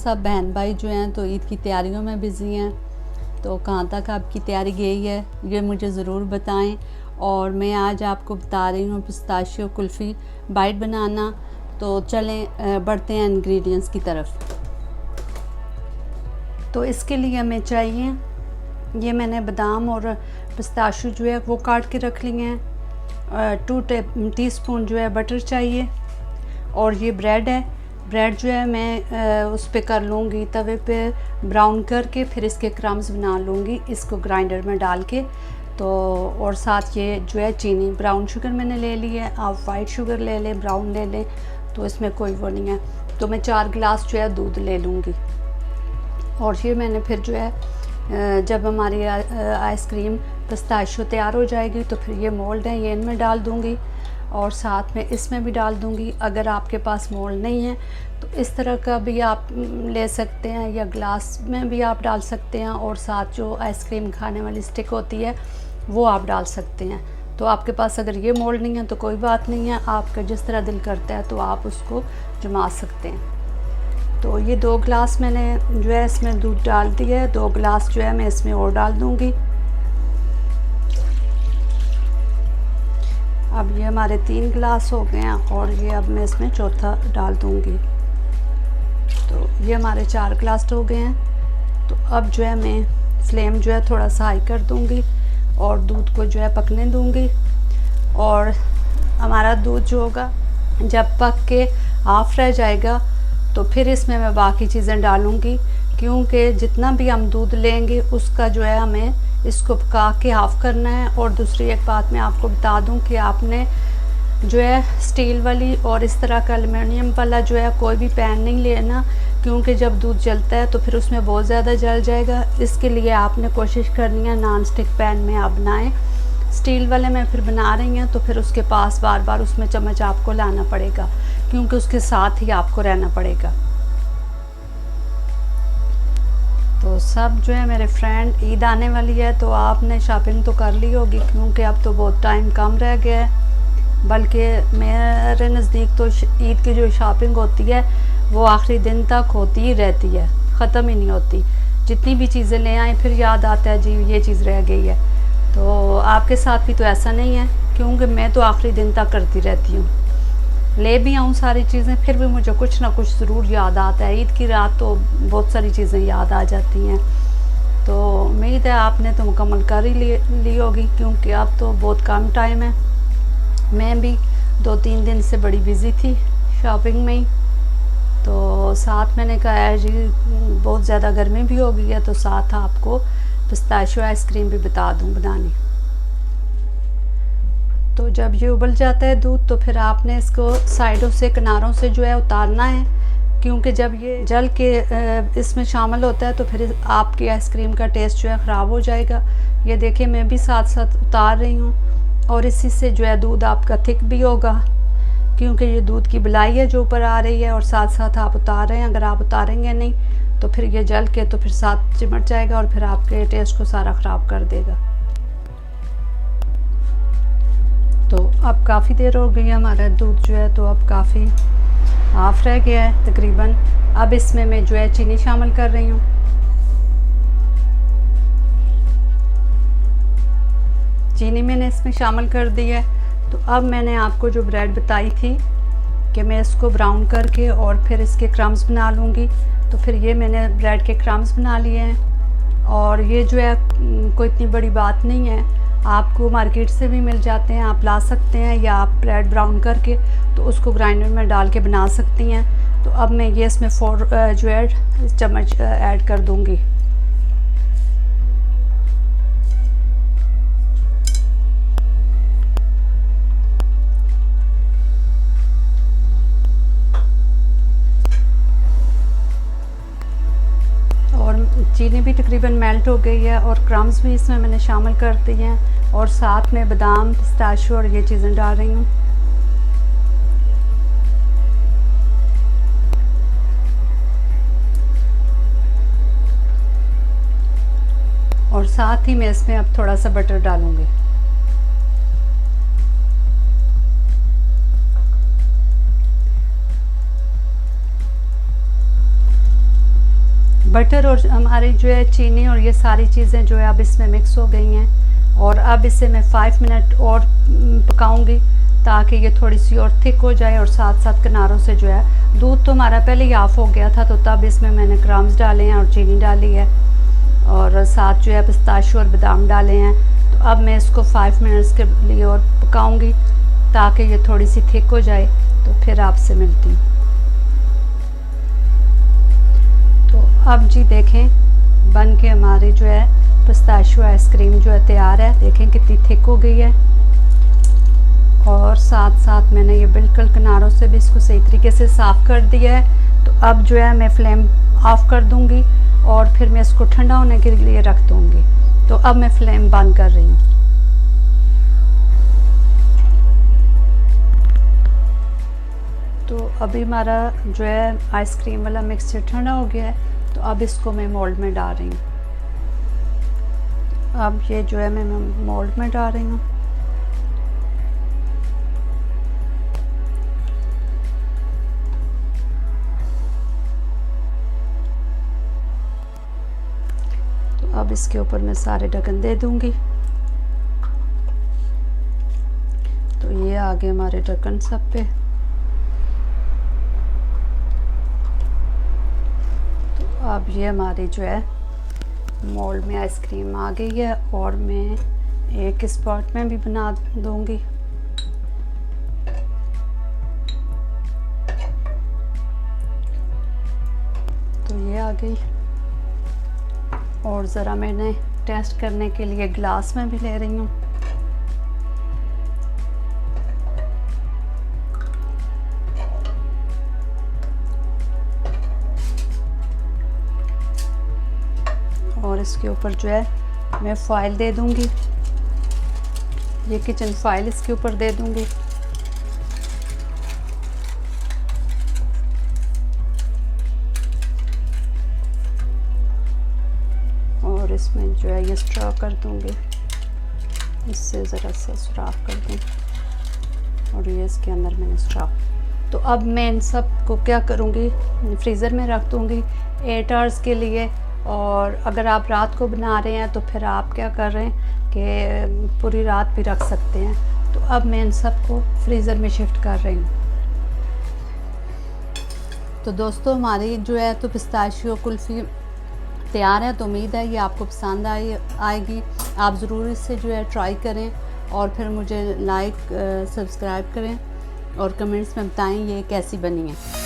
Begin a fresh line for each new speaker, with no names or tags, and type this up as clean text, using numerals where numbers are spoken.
सब बहन भाई जो हैं तो ईद की तैयारियों में बिज़ी हैं, तो कहाँ तक आपकी तैयारी गई है ये मुझे ज़रूर बताएं। और मैं आज आपको बता रही हूँ पिस्ताशियो कुल्फ़ी बाइट बनाना। तो चलें बढ़ते हैं इंग्रेडिएंट्स की तरफ। तो इसके लिए हमें चाहिए, ये मैंने बादाम और पिस्ताशियो जो है वो काट के रख लिए हैं। 2 टीस्पून जो है बटर चाहिए। और ये ब्रेड है, ब्रेड जो है मैं उस पर कर लूँगी तवे पे ब्राउन करके, फिर इसके क्रम्स बना लूँगी इसको ग्राइंडर में डाल के। तो और साथ ये जो है चीनी, ब्राउन शुगर मैंने ले ली है, आप वाइट शुगर ले लें, ब्राउन ले लें, तो इसमें कोई वो नहीं है। तो मैं 4 गिलास जो है दूध ले लूँगी। और ये मैंने फिर जो है जब हमारी आइसक्रीम पिस्ताशियो तैयार हो जाएगी तो फिर ये मोल्ड है, ये इनमें डाल दूँगी और साथ में इसमें भी डाल दूँगी। अगर आपके पास मोल्ड नहीं है तो इस तरह का भी आप ले सकते हैं, या ग्लास में भी आप डाल सकते हैं, और साथ जो आइसक्रीम खाने वाली स्टिक होती है वो आप डाल सकते हैं। तो आपके पास अगर ये मोल्ड नहीं है तो कोई बात नहीं है, आपका जिस तरह दिल करता है तो आप उसको जमा सकते हैं। तो ये 2 गिलास मैंने जो है इसमें दूध डाल दिया है, 2 गिलास जो है मैं इसमें और डाल दूँगी। अब ये हमारे 3 गिलास हो गए हैं और ये अब मैं इसमें चौथा डाल दूँगी। तो ये हमारे 4 गिलास हो गए हैं। तो अब जो है मैं फ्लेम जो है थोड़ा सा हाई कर दूँगी और दूध को जो है पकने दूँगी। और हमारा दूध जो होगा जब पक के हाफ़ रह जाएगा तो फिर इसमें मैं बाकी चीज़ें डालूँगी, क्योंकि जितना भी हम दूध लेंगे उसका जो है हमें इसको पका के हाफ़ करना है। और दूसरी एक बात मैं आपको बता दूं कि आपने जो है स्टील वाली और इस तरह का एल्युमिनियम वाला जो है कोई भी पैन नहीं लेना, क्योंकि जब दूध जलता है तो फिर उसमें बहुत ज़्यादा जल जाएगा। इसके लिए आपने कोशिश करनी है नॉन स्टिक पैन में आप बनाएं। स्टील वाले में फिर बना रही हैं तो फिर उसके पास बार बार उसमें चम्मच आपको लाना पड़ेगा, क्योंकि उसके साथ ही आपको रहना पड़ेगा। तो सब जो है मेरे फ्रेंड, ईद आने वाली है तो आपने शॉपिंग तो कर ली होगी, क्योंकि अब तो बहुत टाइम कम रह गया है। बल्कि मेरे नज़दीक तो ईद की जो शॉपिंग होती है वो आखिरी दिन तक होती ही रहती है, ख़त्म ही नहीं होती। जितनी भी चीज़ें ले आएँ फिर याद आता है जी ये चीज़ रह गई है। तो आपके साथ भी तो ऐसा नहीं है, क्योंकि मैं तो आखिरी दिन तक करती रहती हूँ, ले भी आऊँ सारी चीज़ें, फिर भी मुझे कुछ ना कुछ ज़रूर याद आता है। ईद की रात तो बहुत सारी चीज़ें याद आ जाती हैं। तो उम्मीद है आपने तो मुकम्मल कर ही ली होगी, क्योंकि अब तो बहुत कम टाइम है। मैं भी 2-3 दिन से बड़ी बिज़ी थी शॉपिंग में ही। तो साथ मैंने कहा है जी बहुत ज़्यादा गर्मी भी हो गई है, तो साथ आपको पिस्ताशियो आइसक्रीम भी बता दूँ बनानी। तो जब ये उबल जाता है दूध तो फिर आपने इसको साइडों से, किनारों से जो है उतारना है, क्योंकि जब ये जल के इसमें शामिल होता है तो फिर आपकी आइसक्रीम का टेस्ट जो है ख़राब हो जाएगा। ये देखिए मैं भी साथ साथ उतार रही हूँ, और इसी से जो है दूध आपका थिक भी होगा, क्योंकि ये दूध की बलाई है जो ऊपर आ रही है और साथ साथ आप उतार रहे हैं। अगर आप उतारेंगे नहीं तो फिर ये जल के तो फिर साथ चिमट जाएगा और फिर आपके टेस्ट को सारा ख़राब कर देगा। तो अब काफ़ी देर हो गई है, हमारा दूध जो है तो अब काफ़ी हाफ़ रह गया है तकरीबन। अब इसमें मैं जो है चीनी शामिल कर रही हूँ। चीनी मैंने इसमें शामिल कर दी है। तो अब मैंने आपको जो ब्रेड बताई थी कि मैं इसको ब्राउन करके और फिर इसके क्रम्स बना लूँगी, तो फिर ये मैंने ब्रेड के क्रम्स बना लिए हैं। और ये जो है कोई इतनी बड़ी बात नहीं है, आपको मार्केट से भी मिल जाते हैं, आप ला सकते हैं, या आप ब्रेड ब्राउन करके तो उसको ग्राइंडर में डाल के बना सकती हैं। तो अब मैं ये इसमें 4 जो है चम्मच ऐड कर दूँगी। चीनी भी तकरीबन मेल्ट हो गई है और क्रम्स भी इसमें मैंने शामिल कर दिए हैं, और साथ में बादाम, पिस्ताशियो और ये चीज़ें डाल रही हूँ। और साथ ही मैं इसमें अब थोड़ा सा बटर डालूँगी। बटर और हमारी जो है चीनी और ये सारी चीज़ें जो है अब इसमें मिक्स हो गई हैं और अब इसे मैं 5 मिनट और पकाऊंगी ताकि ये थोड़ी सी और थिक हो जाए और साथ साथ किनारों से जो है दूध तो हमारा पहले ही ऑफ हो गया था, तो तब इसमें मैंने क्रम्स डाले हैं और चीनी डाली है और साथ जो है पिस्ताशियो और बादाम डाले हैं। तो अब मैं इसको 5 मिनट्स के लिए और पकाऊंगी ताकि ये थोड़ी सी थिक हो जाए, तो फिर आपसे मिलती हूँ। तो अब जी देखें बन के हमारी जो है पिस्ताशियो आइसक्रीम जो है तैयार है। देखें कितनी थिक हो गई है और साथ साथ मैंने ये बिल्कुल किनारों से भी इसको सही तरीके से साफ़ कर दिया है। तो अब जो है मैं फ्लेम ऑफ कर दूंगी और फिर मैं इसको ठंडा होने के लिए रख दूंगी। तो अब मैं फ्लेम बंद कर रही हूँ। तो अभी हमारा जो है आइसक्रीम वाला मिक्सचर ठंडा हो गया है, तो अब इसको मैं मोल्ड में डाल रही हूँ। अब ये जो है मैं मोल्ड में डाल रही हूँ। तो अब इसके ऊपर मैं सारे ढक्कन दे दूंगी। तो ये आगे हमारे ढक्कन सब पे। अब ये हमारी जो है मोल्ड में आइसक्रीम आ गई है और मैं एक स्पॉट में भी बना दूंगी। तो ये आ गई और ज़रा मैंने टेस्ट करने के लिए ग्लास में भी ले रही हूँ। और इसके ऊपर जो है मैं फॉइल दे दूंगी, ये किचन फॉइल इसके ऊपर दे दूंगी। और इसमें जो है ये स्ट्रॉ कर दूंगी, इससे ज़रा सा सुराख कर दूँ और ये इसके अंदर मैंने स्ट्रॉ। तो अब मैं इन सब को क्या करूँगी, फ्रीज़र में रख दूँगी 8 आवर्स के लिए। और अगर आप रात को बना रहे हैं तो फिर आप क्या कर रहे हैं कि पूरी रात भी रख सकते हैं। तो अब मैं इन सब को फ्रीज़र में शिफ्ट कर रही हूँ। तो दोस्तों हमारी जो है तो पिस्ताशियो कुल्फ़ी तैयार है। तो उम्मीद है ये आपको पसंद आएगी। आप ज़रूर इससे जो है ट्राई करें और फिर मुझे लाइक सब्सक्राइब करें और कमेंट्स में बताएं ये कैसी बनी है।